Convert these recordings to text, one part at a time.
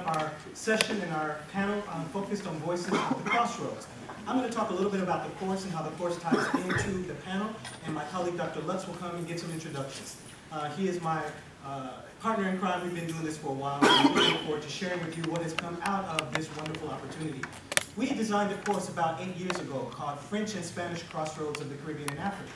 up our session and our panel focused on Voices at the Crossroads. I'm going to talk a little bit about the course and how the course ties into the panel, and my colleague Dr. Lutz will come and give some introductions. He is my partner in crime. We've been doing this for a while, and I'm looking forward to sharing with you what has come out of this wonderful opportunity. We designed a course about 8 years ago called French and Spanish Crossroads of the Caribbean and Africa.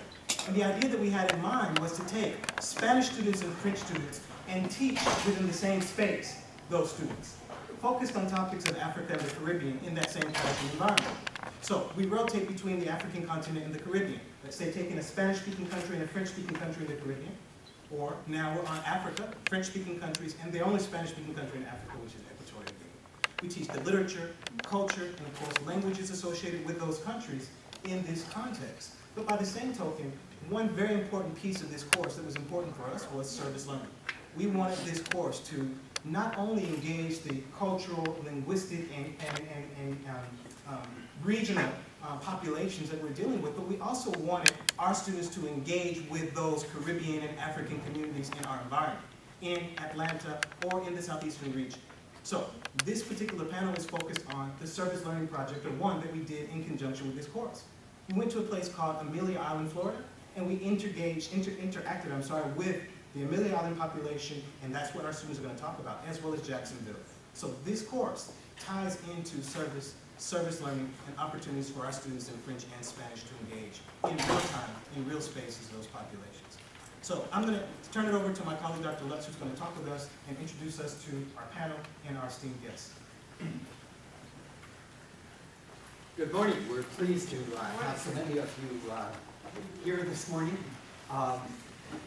And the idea that we had in mind was to take Spanish students and French students and teach within the same space those students, focused on topics of Africa and the Caribbean in that same classroom environment. So we rotate between the African continent and the Caribbean. Let's say taking a Spanish-speaking country and a French-speaking country in the Caribbean, or now we're on Africa, French-speaking countries, and the only Spanish-speaking country in Africa, which is Equatorial Guinea. We teach the literature, culture, and of course languages associated with those countries in this context. But by the same token, one very important piece of this course that was important for us was service learning. We wanted this course to not only engage the cultural, linguistic, and regional populations that we're dealing with, but we also wanted our students to engage with those Caribbean and African communities in our environment, in Atlanta or in the southeastern region. So this particular panel is focused on the service learning project, or one that we did in conjunction with this course. We went to a place called Amelia Island, Florida, and we interacted with the Amelia Island population, and that's what our students are going to talk about, as well as Jacksonville. So this course ties into service learning and opportunities for our students in French and Spanish to engage in real time, in real spaces, those populations. So I'm going to turn it over to my colleague, Dr. Lutz, who's going to talk with us and introduce us to our panel and our esteemed guests. Good morning. We're pleased to have so many of you here this morning.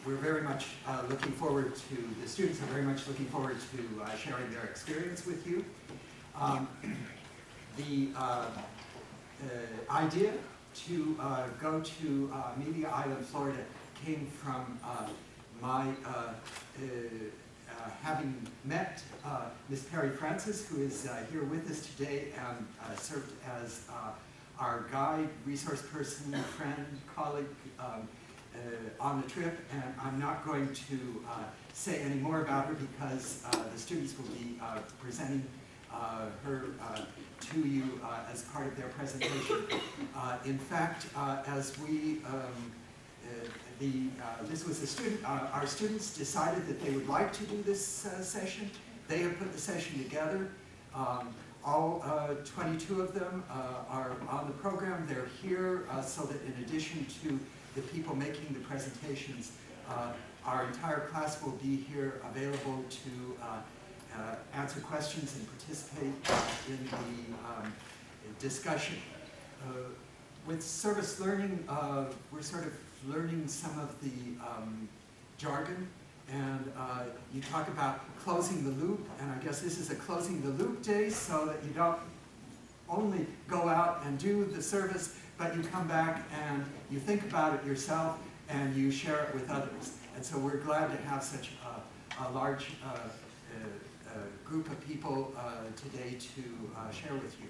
We're very much looking forward to, the students are very much looking forward to sharing their experience with you. The idea to go to Amelia Island, Florida came from my having met Ms. Perry Francis, who is here with us today and served as our guide, resource person, friend, colleague on the trip. And I'm not going to say any more about her because the students will be presenting her to you as part of their presentation. In fact, as we this was a student, our students decided that they would like to do this session. They have put the session together. All 22 of them are on the program. They're here so that in addition to the people making the presentations, our entire class will be here available to answer questions and participate in the discussion. With service learning, we're sort of learning some of the jargon, and you talk about closing the loop, and I guess this is a closing the loop day, so that you don't only go out and do the service, but you come back and you think about it yourself and you share it with others. And so we're glad to have such a large group of people today to share with you.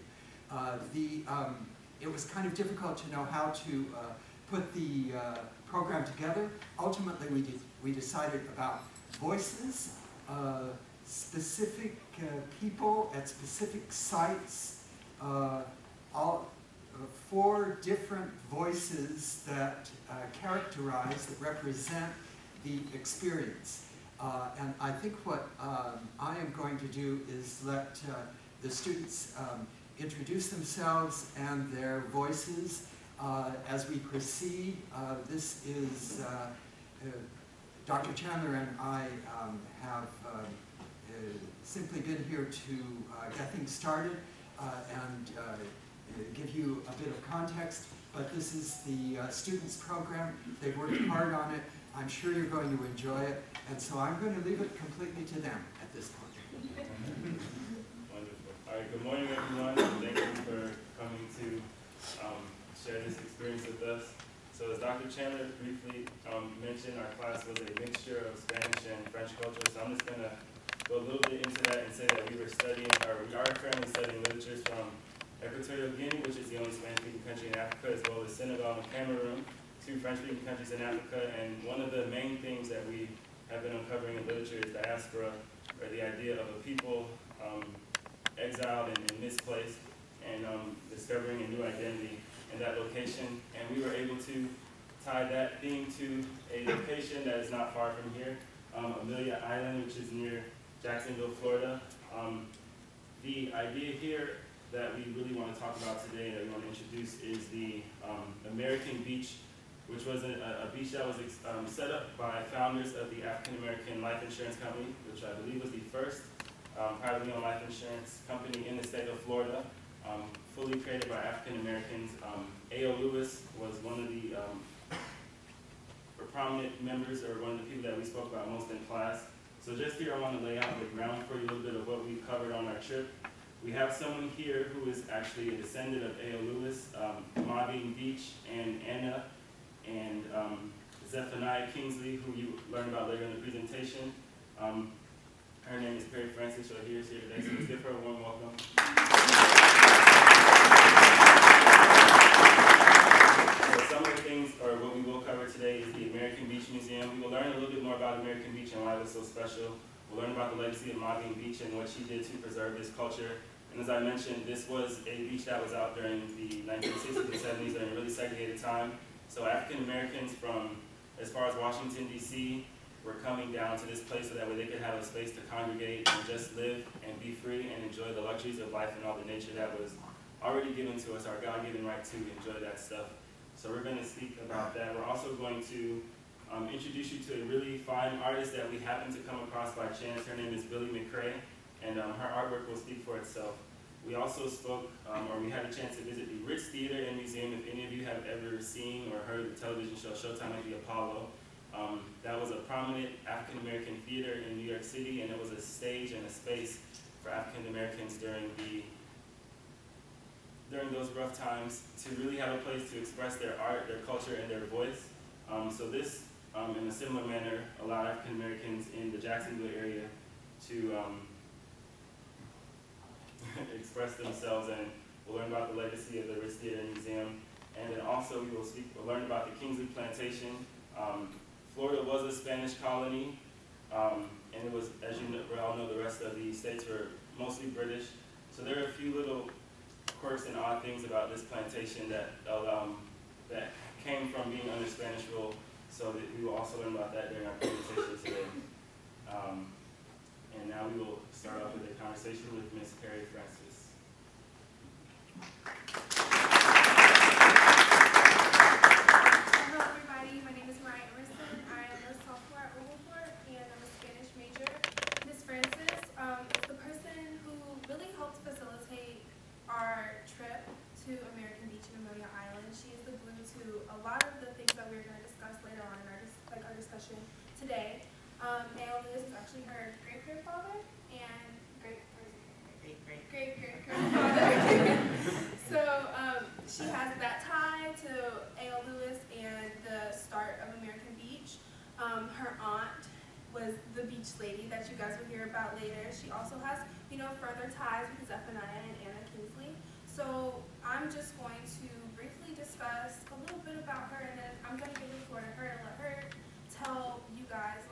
It was kind of difficult to know how to put the program together. Ultimately, we decided about voices, specific people at specific sites, all 4 different voices that characterize, that represent the experience. And I think what I am going to do is let the students introduce themselves and their voices as we proceed. This is Dr. Chandler and I have simply been here to get things started and give you a bit of context, but this is the students program. They've worked hard on it. I'm sure you're going to enjoy it, and so I'm going to leave it completely to them at this point. Wonderful. All right, good morning everyone, and thank you for coming to share this experience with us. So as Dr. Chandler briefly mentioned, our class was a mixture of Spanish and French culture, so I'm just going to go a little bit into that and say that we are currently studying literatures from Equatorial Guinea, which is the only Spanish-speaking country in Africa, as well as Senegal and Cameroon, 2 French-speaking countries in Africa. And one of the main things that we have been uncovering in literature is diaspora, or the idea of a people exiled and misplaced, and discovering a new identity in that location. And we were able to tie that theme to a location that is not far from here, Amelia Island, which is near Jacksonville, Florida. The idea here that we really want to talk about today, that we want to introduce, is the American Beach, which was a beach that was set up by founders of the African American Life Insurance Company, which I believe was the first privately owned life insurance company in the state of Florida, fully created by African Americans. A.O. Lewis was one of the prominent members, or one of the people that we spoke about most in class. So just here I want to lay out the ground for you, a little bit of what we covered on our trip. We have someone here who is actually a descendant of A.O. Lewis, Maureen Beach and Anna and Zephaniah Kingsley, who you learn about later in the presentation. Her name is Perry Francis, so here today, so let's give her a warm welcome. So some of the things, or what we will cover today, is the American Beach Museum. We will learn a little bit more about American Beach and why it was so special. We'll learn about the legacy of Maureen Beach and what she did to preserve this culture. And as I mentioned, this was a beach that was out during the 1960s and 70s during a really segregated time. So African Americans from as far as Washington, D.C., were coming down to this place so that way they could have a space to congregate and just live and be free and enjoy the luxuries of life and all the nature that was already given to us, our God-given right to enjoy that stuff. So we're going to speak about that. We're also going to introduce you to a really fine artist that we happened to come across by chance. Her name is Billy McCrae, and her artwork will speak for itself. We also spoke, or we had a chance to visit the Ritz Theater and Museum. If any of you have ever seen or heard the television show Showtime at the Apollo, that was a prominent African-American theater in New York City, and it was a stage and a space for African-Americans during those rough times to really have a place to express their art, their culture, and their voice. So this, in a similar manner, allowed African-Americans in the Jacksonville area to express themselves, and we'll learn about the legacy of the Ritz Theater and Museum. And then also we'll learn about the Kingsley Plantation. Florida was a Spanish colony, and it was, as you all know, the rest of the states were mostly British. So there are a few little quirks and odd things about this plantation that came from being under Spanish rule. So that we will also learn about that during our presentation today. And now we will start off with a conversation with Ms. Perry Francis. To American Beach and Amelia Island. She is the glue to a lot of the things that we're going to discuss later on in our discussion today. A.O. Lewis is actually her great-grandfather and great-great-great-grandfather. So she has that tie to A.O. Lewis and the start of American Beach. Her aunt was the beach lady that you guys will hear about later. She also has, further ties with Zephaniah and Anna Kingsley. So I'm just going to briefly discuss a little bit about her, and then I'm going to give the floor to her and let her tell you guys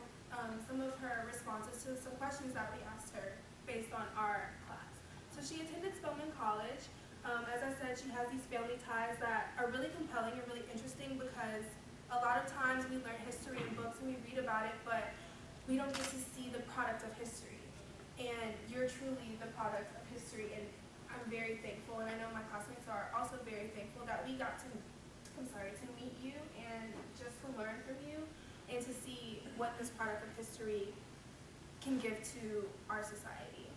some of her responses to some questions that we asked her based on our class. So she attended Spelman College. As I said, she has these family ties that are really compelling and really interesting because a lot of times we learn history in books and we read about it, but we don't get to see the product of history. And you're truly the product of history, and I'm very thankful, and I know my classmates are also very thankful that we got to meet you and just to learn from you and to see what this product of history can give to our society.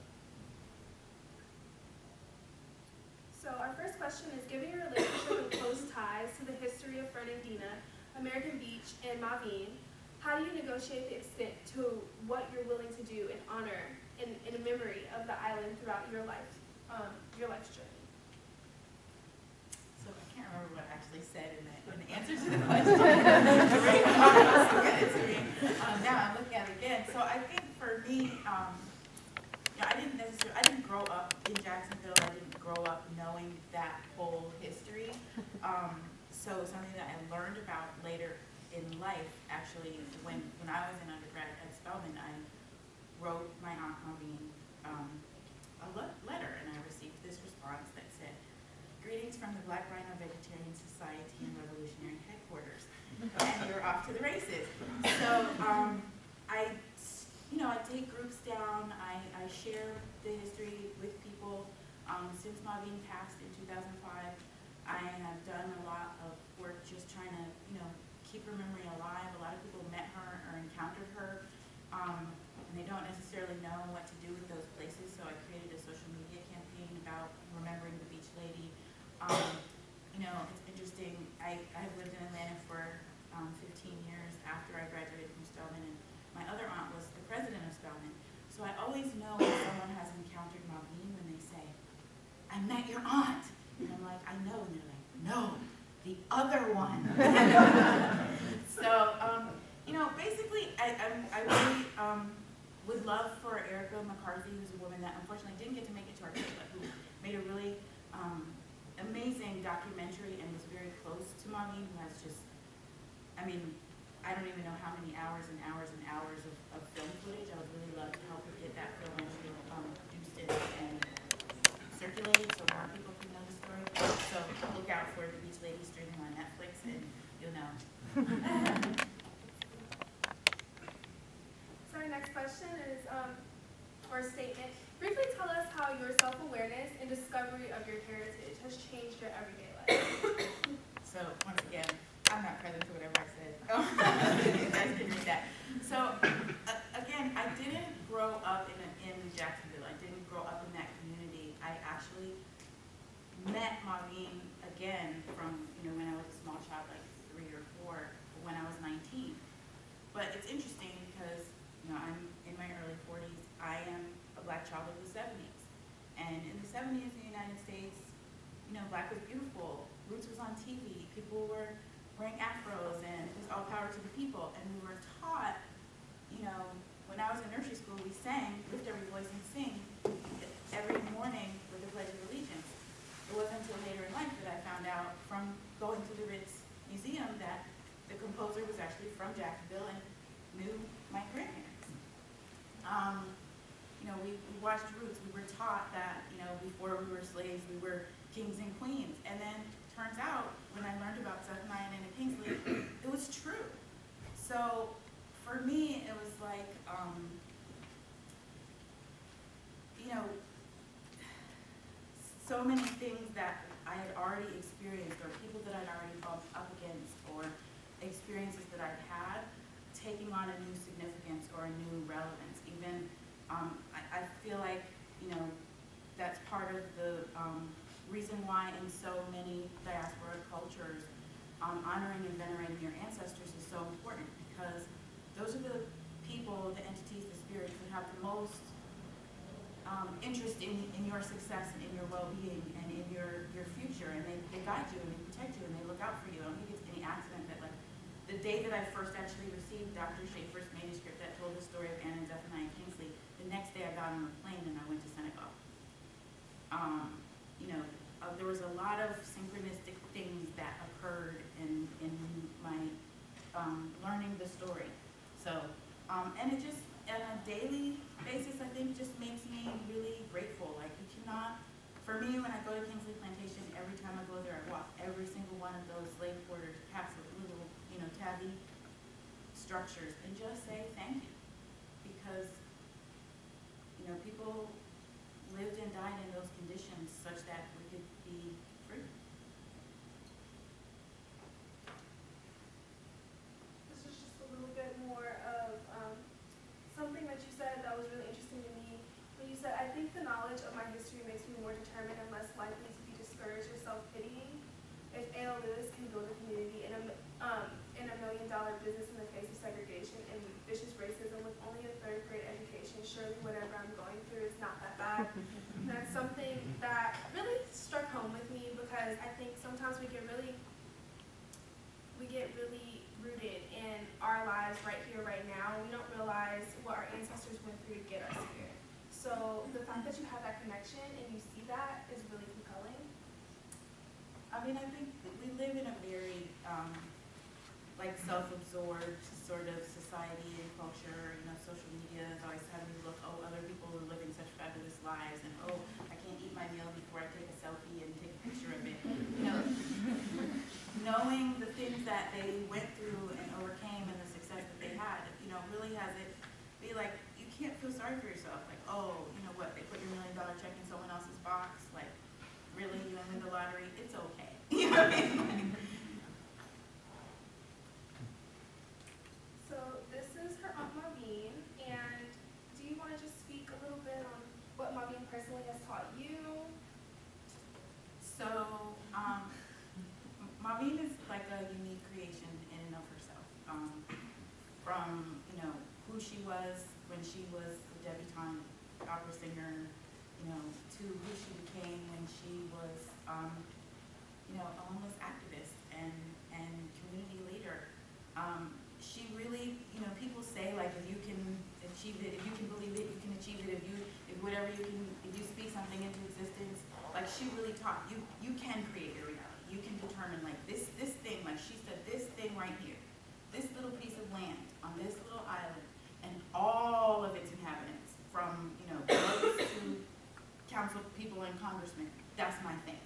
So our first question is, given your relationship and close ties to the history of Fernandina, American Beach, and Mavine, how do you negotiate the extent to what you're willing to do in honor and in memory of the island throughout your life's journey? So I can't remember what I actually said in the answer to the question. Now I'm looking at it again. So I think for me, I didn't grow up in Jacksonville. I didn't grow up knowing that whole history. So something that I learned about later in life, actually, when I was an undergrad at Spelman, I wrote my aunt Maureen letter, and I received this response that said, "Greetings from the Black Rhino Vegetarian Society and Revolutionary Headquarters, and you're off to the races." So I take groups down. I share the history with people. Since Maureen passed in 2005, I have done a lot of work just trying to, keep her memory alive. A lot of people met her or encountered her, and they don't necessarily know what to do with those places, so I created a social media campaign about remembering the Beach Lady. It's interesting. I have lived in Atlanta for 15 years after I graduated from Spelman, and my other aunt was the president of Spelman. So I always know when someone has encountered Maureen when they say, "I met your aunt." And I'm like, "I know." And they're like, "No, the other one." So, basically, I really would love for Erica McCarthy, who's a woman that unfortunately didn't get to make it to our trip, but who made a really amazing documentary and was very close to Maureen, who has just, I don't even know how many hours and hours and hours of film footage. I would really love to help her get that film produced and circulated so more people can know the story. So look out for the Beach Lady streaming on Netflix, and you'll know. So our next question is, or a statement. Briefly tell us how your self-awareness and discovery of your heritage has changed your everyday life. So once again, I'm not present to whatever I said. You guys can read that. So again, I didn't grow up in Jacksonville. I didn't grow up in that community. I actually met Maureen again from when I was a small child, like 3 or 4, when I was 19. But it's interesting because I'm in my early 40s. I am a Black child of the 70s, and in the 70s in the United States, Black was beautiful. Roots was on TV. People were wearing afros, and it was all power to the people. And we were taught, when I was in nursery school, we sang, lift every voice and sing, every morning with the Pledge of Allegiance. It wasn't until later in life that I found out from going to the Ritz Museum that the composer was actually from Jacksonville and knew my grandparents. We watched Roots. We were taught that, before we were slaves, we were kings and queens. And then turns out, when I learned about Selfawareness and Kingsley, it was true. So for me, it was like, so many things that I had already experienced, or people that I'd already bumped up against, or experiences that I'd had, taking on a new significance or a new relevance. Even, I feel like, that's part of the reason why in so many diaspora cultures, honoring and venerating your ancestors is so important, because those are the people, the entities, the spirits that have the most interest in your success and in your well-being and in your future, and they guide you and they protect you and they look out for you. I don't think it's any accident that, like, the day that I first actually received Dr. Schaefer's manuscript that told the story of Anna and Zephaniah Kingsley, the next day I got on a plane and I went to Senegal. There was a lot of synchronistic things that occurred in my learning the story. So, and it just, on a daily basis, I think just makes me really grateful. Like, you cannot, for me, when I go to Kingsley Plantation, every time I go there, I walk every single one of those slave quarters, past the little, tabby structures, and just say thank you. Because, people lived and died in those conditions such that we could be free. This is just a little bit more of something that you said that was really interesting to me. When you said, "I think the knowledge of my history makes me more determined and less likely to be discouraged or self-pitying. If A.L. Lewis can build a community in a million-dollar business in the face of segregation and vicious racism with only a third-grade education, surely whatever I'm going through is not that bad." And that's something that really struck home with me, because I think sometimes we get really rooted in our lives right here, right now. We don't realize what our ancestors went through to get us here. So the fact that you have that connection and you see that is really compelling. I think we live in a very, like self-absorbed sort of society and culture. You know, social media is always having me look, oh, other people are living such fabulous lives, and oh, I can't eat my meal before I take a selfie and take a picture of it. You know, knowing the things that they went through and overcame and the success that they had, you know, really has it be like, you can't feel sorry for yourself. Like, oh, you know what, they put your $1 million check in someone else's box. Like, really, you didn't win the lottery? It's okay. You know what I mean? So this is her Aunt Marvine, and do you want to just speak a little bit on what Marvine personally has taught you? So, Marvine is like a unique creation in and of herself. From, you know, who she was when she was a debutante opera singer, you know, to who she became when she was, you know, a homeless activist and community leader. She really, you know, people say like, if you can achieve it, if you can believe it, you can achieve it. If you speak something into existence, like she really taught you can create your reality. You can determine like this thing, like she said, this thing right here, this little piece of land on this little island, and all of its inhabitants, from, you know, voters to council people and congressmen. That's my thing,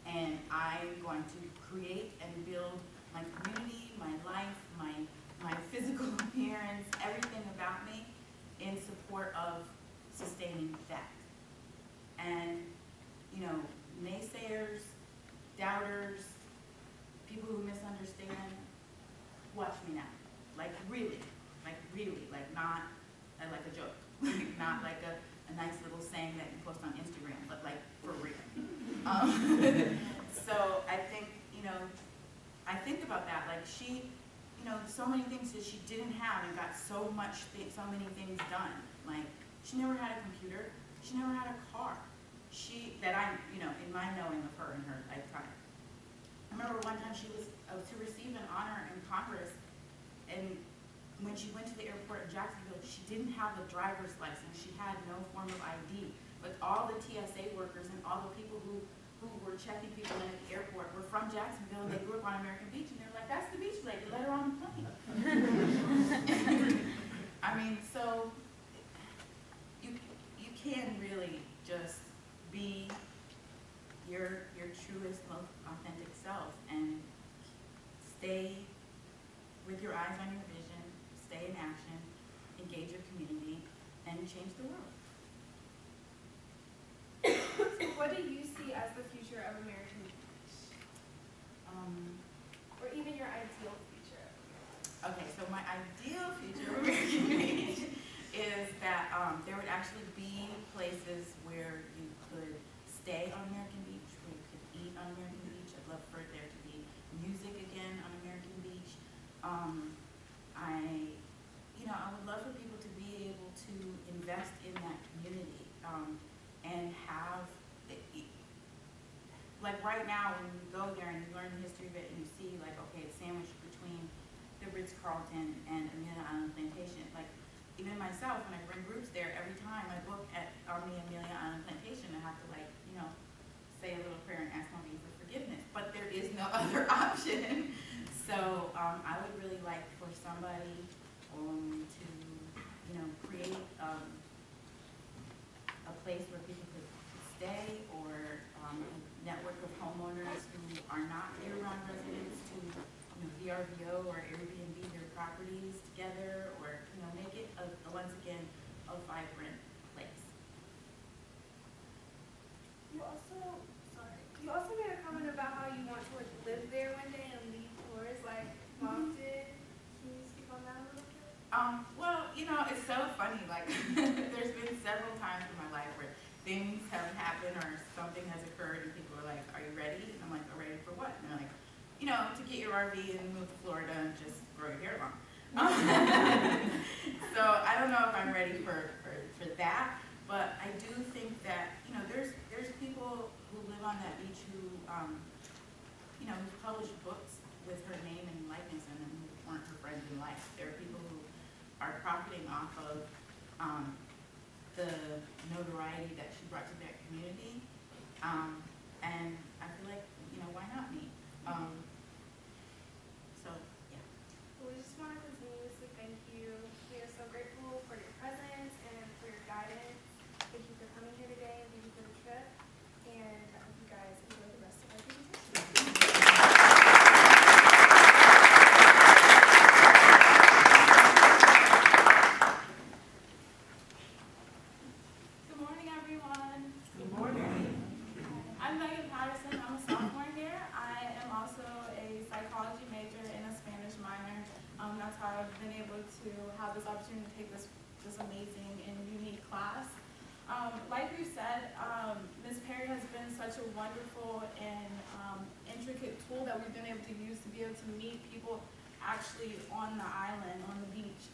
and I'm going to create and build my community, my life, my physical appearance, everything about me in support of sustaining that. And, you know, naysayers, doubters, people who misunderstand, watch me now. Like really, not like a joke, not like a nice little saying that you post on Instagram, but like for real. So I think, you know, I think about that, like she, you know, so many things that she didn't have and got so many things done. Like, she never had a computer, she never had a car. That I, you know, in my knowing of her in her lifetime. I remember one time she was to receive an honor in Congress, and when she went to the airport in Jacksonville, she didn't have a driver's license, she had no form of ID. But all the TSA workers and all the people who were checking people in at the airport were from Jacksonville, and they grew up on American Beach, and they were like, that's the beach lady, let her on the plane. I mean, so you can really just be your truest, most authentic self and stay with your eyes on your vision, stay in action, engage your community, and change the world. So what do you see as the future of American Beach? Or even your ideal future? Okay, so my ideal future of American Beach is that there would actually be places where you could stay on American Beach, where you could eat on American Beach. I'd love for there to be music again on American Beach. I would love for people to be able to invest in that community and have, like right now when you go there and you learn the history of it and you see like, okay, it's sandwiched between the Ritz and Amelia Island Plantation. Like even myself, when I bring groups there, every time I look on the Amelia Island Plantation, I have to like, you know, say a little prayer and ask mommy for forgiveness. But there is no other option. So I would really like for somebody to, you know, create a place where people could stay, or a network of homeowners who are not year-round residents to, you know, VRBO or Airbnb their properties together, or, you know, make it once again a vibrant place. You also made a comment about how you want to like live there one day and leave tours like Mom did. Can you speak on that a little bit? Well, you know, it's so funny. Like, there's been several times in my life where things have happened or something has occurred, and people are like, "Are you ready?" And I'm like, "I'm ready for what?" And they're like, "You know, to get your RV and move to Florida and just grow your hair long." So I don't know if I'm ready for that, but I do think that, you know, there's people who live on that beach who, you know, who published books with her name and likeness in them who weren't her friends in life. There are people who are profiting off of the notoriety that she brought to that community, and I feel like, you know, why not me? So I've been able to have this opportunity to take this amazing and unique class. Like we said, Ms. Perry has been such a wonderful and intricate tool that we've been able to use to be able to meet people actually on the island, on the beach.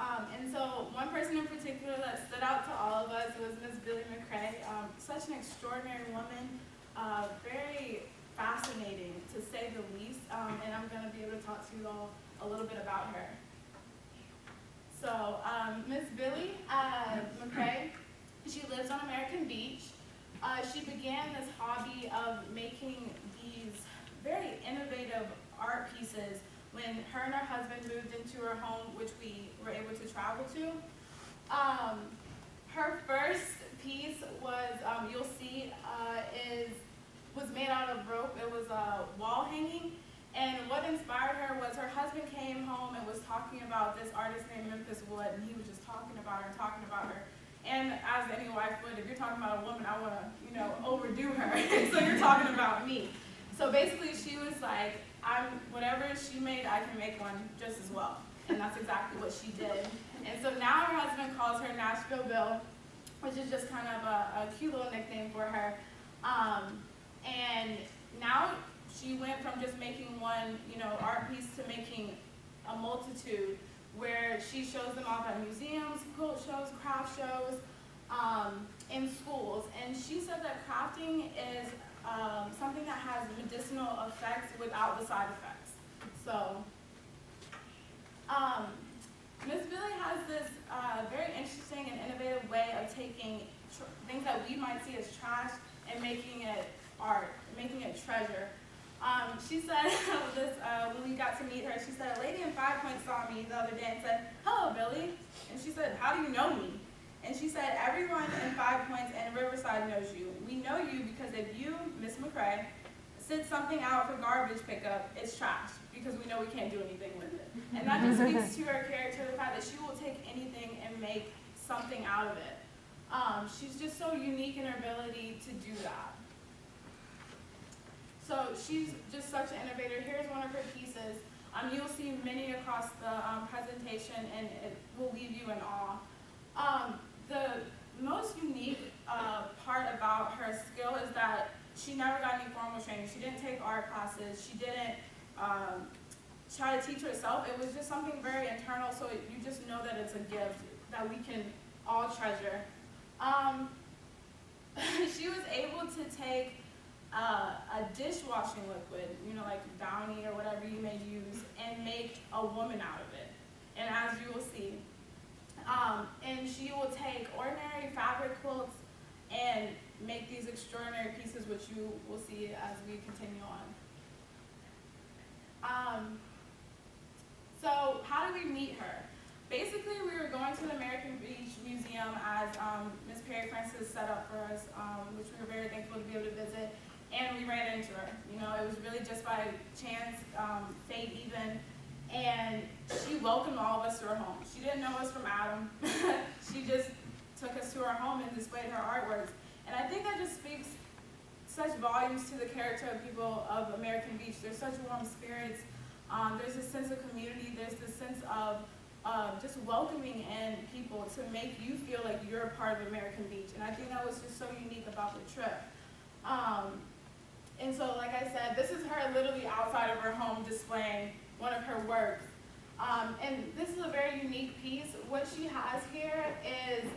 And so one person in particular that stood out to all of us was Ms. Billy McCrae, such an extraordinary woman, very fascinating to say the least, and I'm going to be able to talk to you all a little bit about her. So Ms. Billy McCrae, she lives on American Beach. She began this hobby of making these very innovative art pieces when her and her husband moved into her home, which we were able to travel to. Her first piece was, you'll see, was made out of rope. It was a wall hanging. And what inspired her was her husband came home and was talking about this artist named Memphis Wood, and he was just talking about her and talking about her. And as any wife would, if you're talking about a woman, I want to, overdo her. So you're talking about me. So basically, she was like, whatever she made, I can make one just as well. And that's exactly what she did. And so now her husband calls her Nashville Bill, which is just kind of a cute little nickname for her. And now she went from just making one, art piece to making a multitude where she shows them off at museums, quilt shows, craft shows, in schools. And she said that crafting is something that has medicinal effects without the side effects. So, Ms. Billy has this very interesting and innovative way of taking things that we might see as trash and making it art, making it treasure. She said this when we got to meet her. She said a lady in 5 Points saw me the other day and said, "Hello, Billy." And she said, "How do you know me?" And she said, "Everyone in 5 Points and Riverside knows you. We know you because if you, Miss McCrae, sit something out for garbage pickup, it's trash because we know we can't do anything with it." And that just speaks to her character, the fact that she will take anything and make something out of it. She's just so unique in her ability to do that. So she's just such an innovator. Here's one of her pieces. You'll see many across the presentation, and it will leave you in awe. The most unique part about her skill is that she never got any formal training. She didn't take art classes. She didn't try to teach herself. It was just something very internal, so you just know that it's a gift that we can all treasure. She was able to take a dishwashing liquid, like Downy or whatever you may use, and make a woman out of it. And as you will see, and she will take ordinary fabric quilts and make these extraordinary pieces, which you will see as we continue on. So how do we meet her? Basically, we were going to the American Beach Museum as Ms. Perry Francis set up for us, which we were very thankful to be able to visit. And we ran into her. It was really just by chance, fate even. And she welcomed all of us to her home. She didn't know us from Adam. She just took us to her home and displayed her artworks. And I think that just speaks such volumes to the character of people of American Beach. There's such warm spirits. There's a sense of community. There's this sense of just welcoming in people to make you feel like you're a part of American Beach. And I think that was just so unique about the trip. And so, like I said, this is her literally outside of her home displaying one of her works. And this is a very unique piece. What she has here is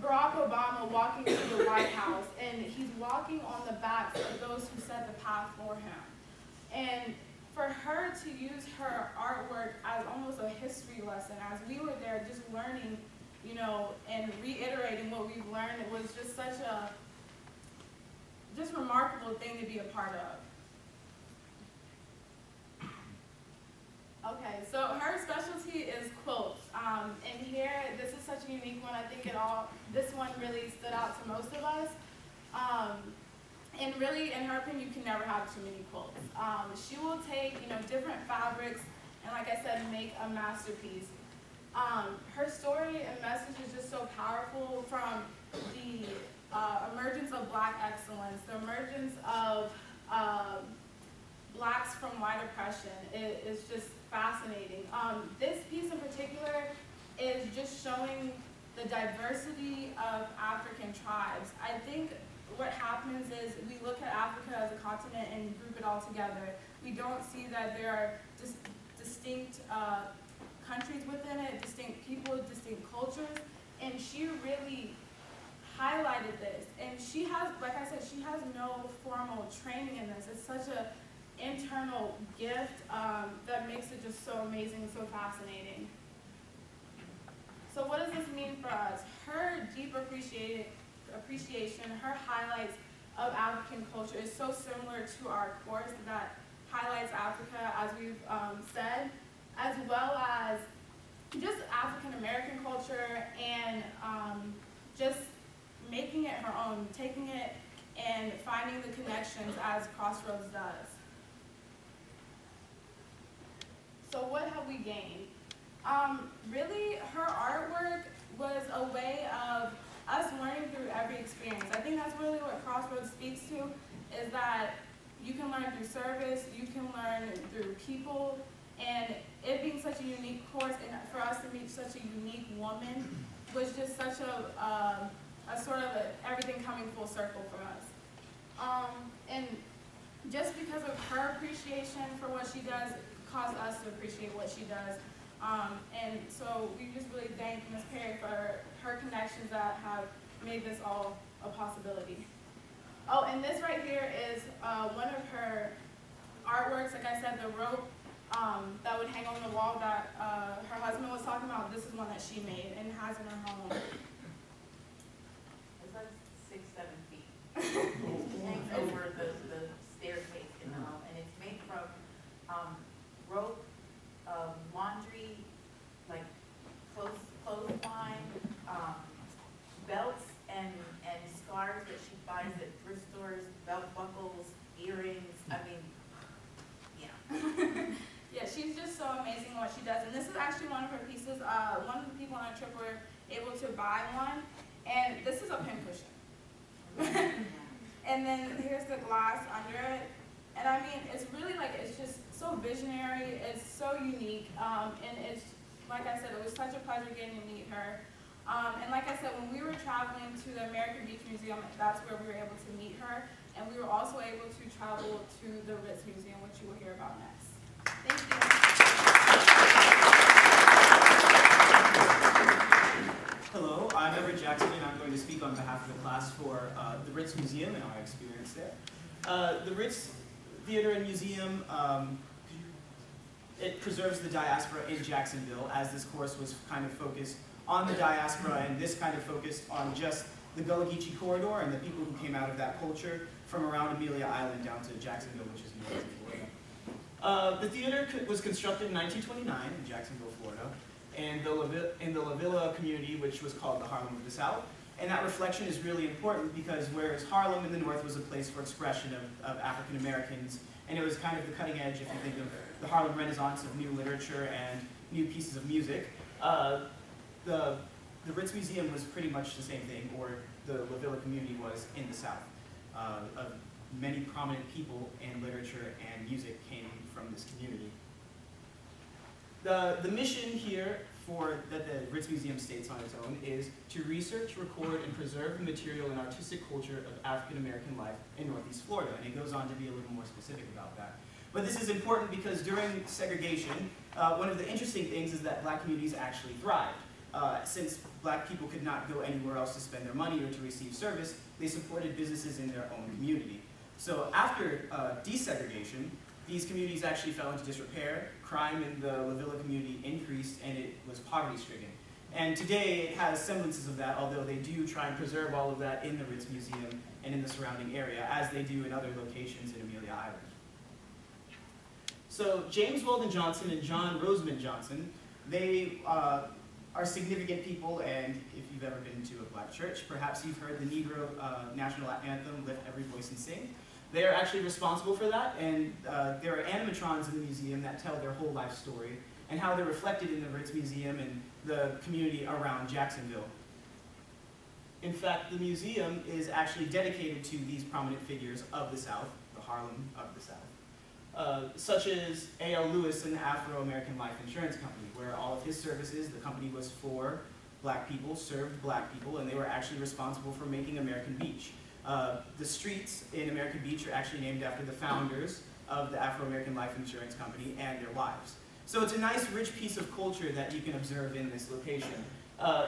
Barack Obama walking through the White House, and he's walking on the backs of those who set the path for him. And for her to use her artwork as almost a history lesson, as we were there just learning, and reiterating what we've learned, it was just such a remarkable thing to be a part of. Okay, so her specialty is quilts. And here, this is such a unique one. I think this one really stood out to most of us. And really, in her opinion, you can never have too many quilts. She will take, different fabrics and, like I said, make a masterpiece. Her story and message is just so powerful, from the emergence of Black excellence, the emergence of Blacks from white oppression. It's just fascinating. This piece in particular is just showing the diversity of African tribes. I think what happens is we look at Africa as a continent and group it all together. We don't see that there are distinct countries within it, distinct people, distinct cultures, and she really highlighted this. And she has, like I said, she has no formal training in this. It's such an internal gift that makes it just so amazing and so fascinating. So what does this mean for us? Her deep appreciation, her highlights of African culture is so similar to our course that highlights Africa, as we've said, as well as just African American culture and just making it her own, taking it and finding the connections as Crossroads does. So what have we gained? Really, her artwork was a way of us learning through every experience. I think that's really what Crossroads speaks to, is that you can learn through service, you can learn through people, and it being such a unique course, and for us to meet such a unique woman was just such a sort of everything coming full circle for us. And just because of her appreciation for what she does, caused us to appreciate what she does. And so we just really thank Ms. Perry for her connections that have made this all a possibility. Oh, and this right here is one of her artworks. Like I said, the rope that would hang on the wall that her husband was talking about, this is one that she made and has in her home. It's like 6-7 feet. It hangs over the staircase in the home, and it's made from rope, laundry, like clothesline, belts and scarves that she buys at thrift stores, belt buckles, earrings. I mean, yeah. Yeah, she's just so amazing what she does. And this is actually one of her pieces. One of the people on our trip were able to buy one, and this is a pincushion. And then here's the glass under it. And I mean, it's really like, it's just so visionary, it's so unique, and it's, like I said, it was such a pleasure getting to meet her. And like I said, when we were traveling to the American Beach Museum, that's where we were able to meet her, and we were also able to travel to the Ritz Museum, which you will hear about next. Thank you. Hello, I'm Everett Jackson, and I'm going to speak on behalf of the class for the Ritz Museum and our experience there. The Ritz Theater and Museum, it preserves the diaspora in Jacksonville, as this course was kind of focused on the diaspora, and this kind of focused on just the Gullah Geechee corridor and the people who came out of that culture from around Amelia Island down to Jacksonville, which is north of Florida. The theater was constructed in 1929 in Jacksonville, Florida, in the La Villa community, which was called the Harlem of the South. And that reflection is really important because whereas Harlem in the north was a place for expression of African Americans, and it was kind of the cutting edge, if you think of the Harlem Renaissance of new literature and new pieces of music, the Ritz Museum was pretty much the same thing, or the La Villa community was in the South. Of many prominent people in literature and music came from this community. The mission here that the Ritz Museum states on its own is to research, record, and preserve the material and artistic culture of African American life in Northeast Florida, and it goes on to be a little more specific about that. But this is important because during segregation, one of the interesting things is that black communities actually thrived. Since black people could not go anywhere else to spend their money or to receive service, they supported businesses in their own community. So after desegregation, these communities actually fell into disrepair, crime in the La Villa community increased, and it was poverty-stricken. And today it has semblances of that, although they do try and preserve all of that in the Ritz Museum and in the surrounding area, as they do in other locations in Amelia Island. So James Weldon Johnson and John Rosamond Johnson, they are significant people, and if you've ever been to a black church, perhaps you've heard the Negro national anthem, Lift Every Voice and Sing. They are actually responsible for that, and there are animatrons in the museum that tell their whole life story and how they're reflected in the Ritz Museum and the community around Jacksonville. In fact, the museum is actually dedicated to these prominent figures of the South, the Harlem of the South. such as A.L. Lewis and the Afro-American Life Insurance Company, where all of his services, the company was for black people, served black people, and they were actually responsible for making American Beach. The streets in American Beach are actually named after the founders of the Afro-American Life Insurance Company and their wives. So it's a nice, rich piece of culture that you can observe in this location.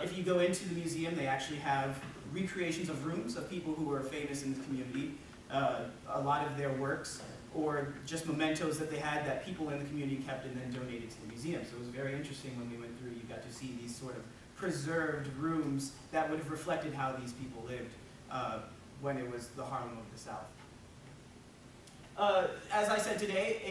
If you go into the museum, they actually have recreations of rooms of people who were famous in the community, a lot of their works, or just mementos that they had that people in the community kept and then donated to the museum. So it was very interesting when we went through, you got to see these sort of preserved rooms that would have reflected how these people lived when it was the Harlem of the South. As I said today,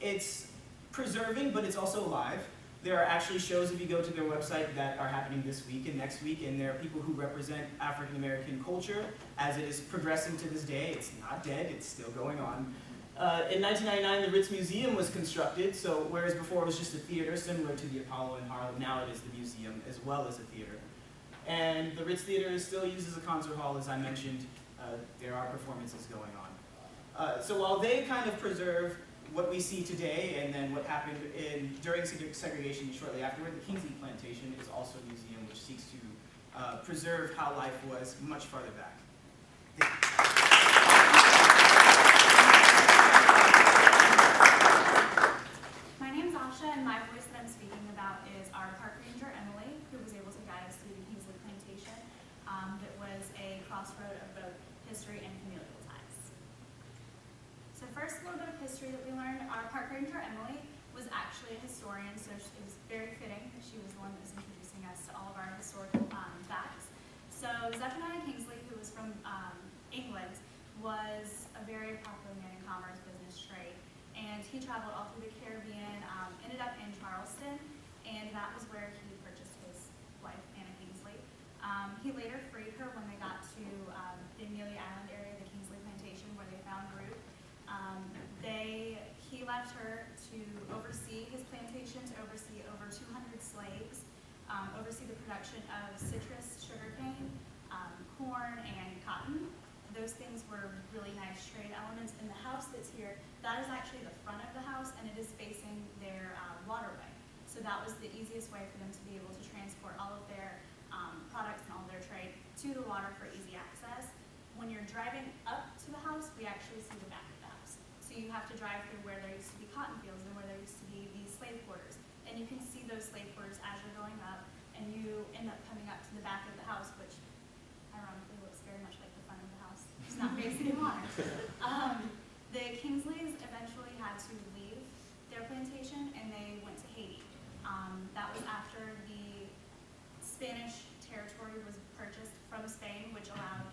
it's preserving, but it's also alive. There are actually shows, if you go to their website, that are happening this week and next week, and there are people who represent African American culture as it is progressing to this day. It's not dead, it's still going on. In 1999, the Ritz Museum was constructed, so whereas before it was just a theater similar to the Apollo in Harlem, now it is the museum as well as a theater. And the Ritz Theater is still used as a concert hall, as I mentioned. There are performances going on. So while they kind of preserve what we see today and then what happened during segregation shortly afterward, the Kingsley Plantation is also a museum which seeks to preserve how life was much farther back. My name's Asha, and my voice that I'm speaking about is our park ranger, Emily, who was able to guide us through the Kingsley Plantation. That was a crossroad of both history and familial ties. So first, a little bit of history that we learned. Our park ranger, Emily, was actually a historian, so it was very fitting that she was the one that was introducing us to all of our historical facts. So Zephaniah Kingsley, who was from England, was a very popular man in commerce, business, trade, and he traveled all through the Caribbean, ended up in Charleston, and that was where he purchased his wife, Anna Kingsley. He later freed her when they got to the Amelia Island area, the Kingsley Plantation, where they found Ruth. He left her to oversee his plantation, to oversee over 200 slaves, oversee the production of citrus, sugarcane, corn, and cotton. Those things were really nice trade elements. And the house that's here, that is actually the front of the house, and it is facing their waterway. So that was the easiest way for them to be able to transport all of their products and all of their trade to the water for easy access. When you're driving up to the house, we actually see the back of the house. So you have to drive through where there used to be cotton fields and where there used to be these slave quarters. And you can see those slave quarters as you're going up, and you end up coming up to the back of the house, which ironically looks very much like the front of the house. It's not facing water. The Kingsleys eventually had to leave their plantation, and they went to Haiti. That was after the Spanish territory was purchased from Spain, which allowed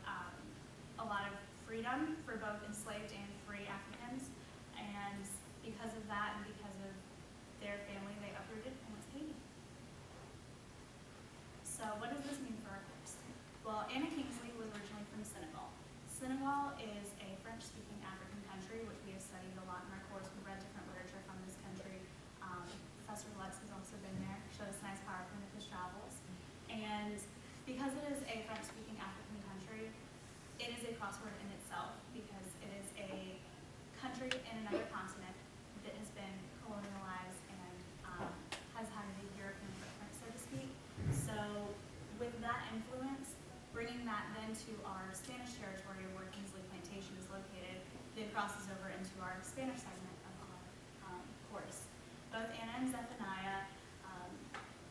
a lot of freedom for both enslaved and free Africans. And because of that and because of their family, they uprooted and went to Haiti. So what does this mean for our course? Well, Anna Kingsley was originally from Senegal. Senegal is a French-speaking African country, which we have studied a lot in our course. We read different literature from this country. Professor Lutz has also been there, showed us a nice PowerPoint of his travels. And because it is a French-speaking African country, it is a crossword in itself because it is a country in another continent that has been colonialized and has had a European footprint, so to speak. So with that influence, bringing that then to our Spanish territory where Kingsley Plantation is located, then crosses over into our Spanish segment of our course. Both Anna and Zephaniah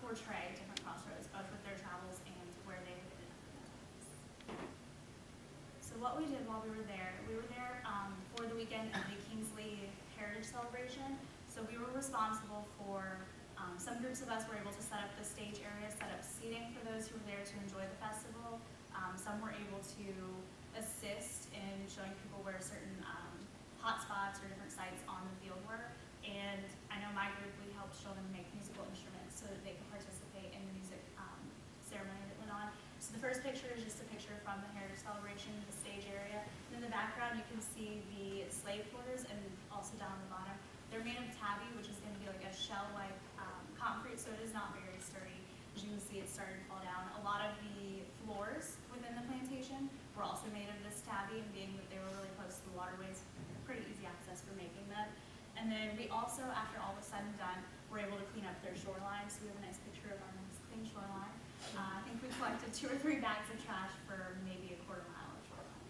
portray different crossroads, both with their travels and where they have ended up. So what we did while we were there for the weekend of the Kingsley Heritage Celebration. So we were responsible for, some groups of us were able to set up the stage area, set up seating for those who were there to enjoy the festival. Some were able to assist in showing people where certain hot spots or different sites on the field were. And I know my group, we helped show them make musical instruments so that they could participate in the music ceremony that went on. So the first picture is just a picture from the Heritage Celebration, the stage area. And in the background, you can see the slave quarters, and also down the bottom. They're made of tabby, which is going to be like a shell-like concrete, so it is not very sturdy. As you can see, it's starting to fall down. A lot of the floors within the plantation were also made of this tabby, and being that they were really close to the waterways, pretty easy access for making them. And then we also, after all was said and done, were able to clean up their shoreline. So we have a nice picture of our nice clean shoreline. I think we collected 2 or 3 bags of trash for maybe a quarter mile of shoreline.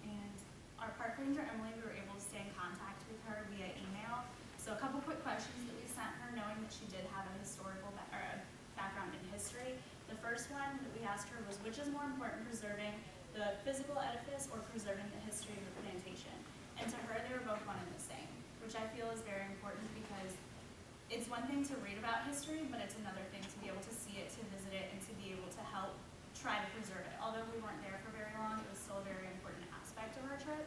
And our park ranger, Emily, we were able to stay in contact with her via email. So a couple quick questions that we sent her, knowing that she did have a historical background in history. The first one that we asked her was, which is more important, preserving the physical edifice or preserving the history of the plantation? And to her, they were both one and the same, which I feel is very important because it's one thing to read about history, but it's another thing to be able to see it, to visit it, and to be able to help try to preserve it. Although we weren't there for very long, it was still a very important aspect of our trip.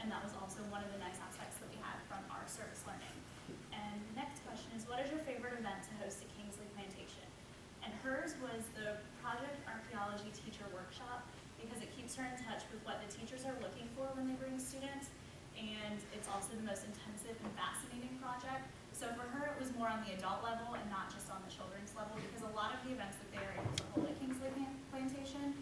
And that was also one of the nice aspects that we had from our service learning. And the next question is, what is your favorite event to host at Kingsley Plantation? And hers was the Project Archaeology Teacher Workshop, because it keeps her in touch with what the teachers are looking for when they bring students. And it's also the most intensive and fascinating project. So for her, it was more on the adult level and not just on the children's level, because a lot of the events that they are able to hold at Kingsley Plantation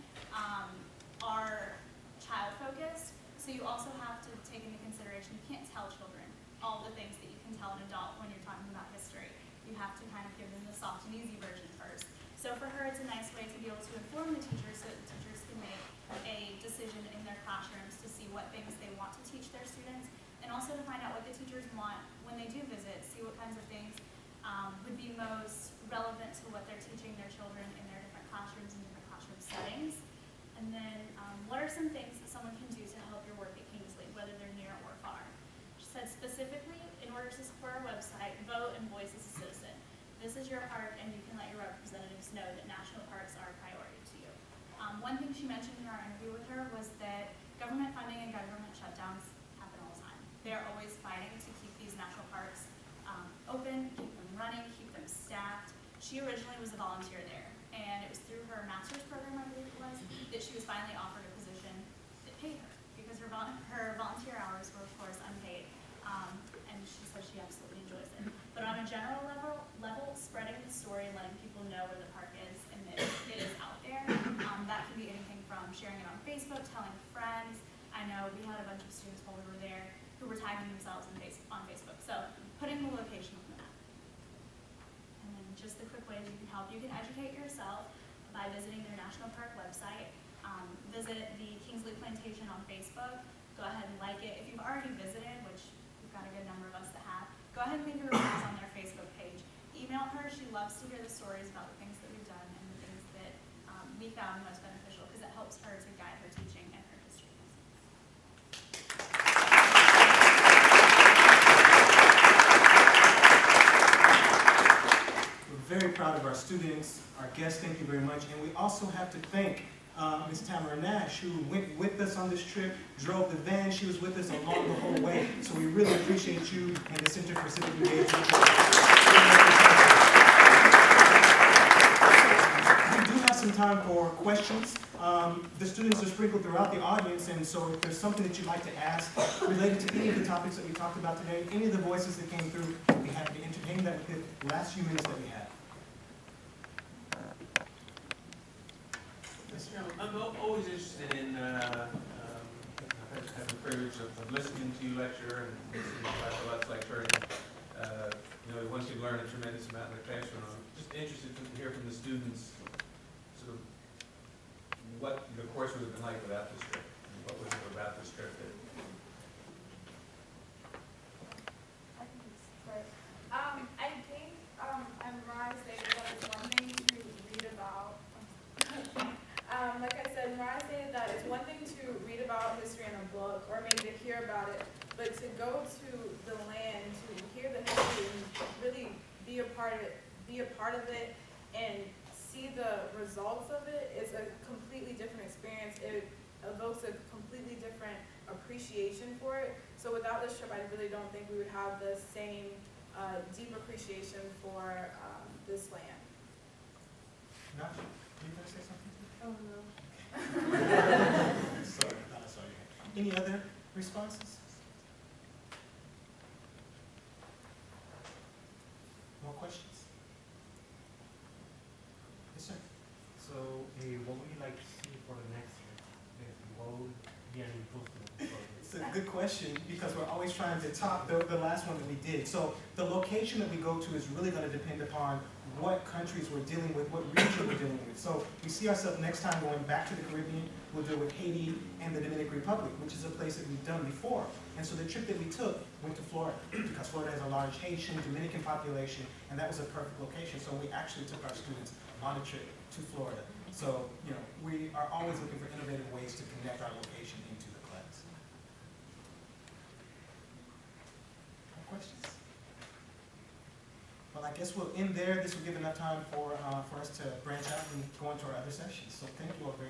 are child-focused. So you also have to take into consideration, you can't tell children all the things that you can tell an adult when you're talking about history. You have to kind of give them the soft and easy version first. So for her, it's a nice way to be able to inform the teachers so that the teachers can make a decision in their classrooms to see what things they want to teach their students, and also to find out what the teachers want when they do visit, see what kinds of things would be most relevant to what they're teaching their children in their different classrooms and different classroom settings. And then what are some things that someone can do to help your work at Kingsley, whether they're near or far? She said specifically, in order to support our website, vote and voice as a citizen. This is your park, and you can let your representatives know that national parks are a priority to you. One thing she mentioned in our interview with her was that government funding and government shutdowns happen all the time. They're always fighting to keep these national parks open, keep them running, keep them staffed. She originally was a volunteer there, and it was through her master's program, I believe it was, that she was finally offered a position that paid her, because her volunteer hours were, of course, unpaid. And she said she absolutely enjoys it. But on a general level, spreading the story and letting people know where the park is and that it is out there, that can be anything from sharing it on Facebook, telling friends. I know we had a bunch of students while we were there who were tagging themselves on Facebook. So putting the location on the map. And then just the quick ways you can help. You can educate yourself by visiting their national park website. Visit the Kingsley Plantation on Facebook. Go ahead and like it. If you've already visited, which we've got a good number of us that have, go ahead and leave your reviews on their Facebook page. Email her. She loves to hear the stories about the things that we've done and the things that we found most beneficial, because it helps her to guide her teaching and her history lessons. We're very proud of our students, our guests, thank you very much. And we also have to thank Ms. Tamara Nash, who went with us on this trip, drove the van. She was with us along the whole way. So we really appreciate you and the Center for Civic Engagement. We do have some time for questions. The students are sprinkled throughout the audience, and so if there's something that you'd like to ask related to any of the topics that we talked about today, any of the voices that came through, we'd be happy to entertain that with the last few minutes that we have. I'm always interested in, I've had the privilege of listening to you lecture and listening to Dr. Lutz lecture, and one can learn a tremendous amount in the classroom. I'm just interested to hear from the students sort of what the course would have been like without this trip, and what was it about this trip that I think I'm Mariah stated that it's one thing to read about. Like I said, Mariah stated that it's one thing to read about history in a book or maybe to hear about it, but to go to the land, to hear the history and really be a part of it and see the results of it is a completely different experience. It evokes a completely different appreciation for it. So without this trip, I really don't think we would have the same deep appreciation for this land. Nash, do you want to say something? Oh no. Sorry. Any other responses? More questions? Yes, sir. So, what would you like to see for the next year? What would be an improvement for this? It's a good question because we're always trying to top the last one that we did. So the location that we go to is really going to depend upon what countries we're dealing with, what region we're dealing with. So we see ourselves next time going back to the Caribbean, we'll deal with Haiti and the Dominican Republic, which is a place that we've done before. And so the trip that we took went to Florida because Florida has a large Haitian, Dominican population, and that was a perfect location. So we actually took our students on a trip to Florida. So, you know, we are always looking for innovative ways to connect our location into the class. Questions? Well, I guess we'll end there. This will give enough time for us to branch out and go into our other sessions. So thank you all very much.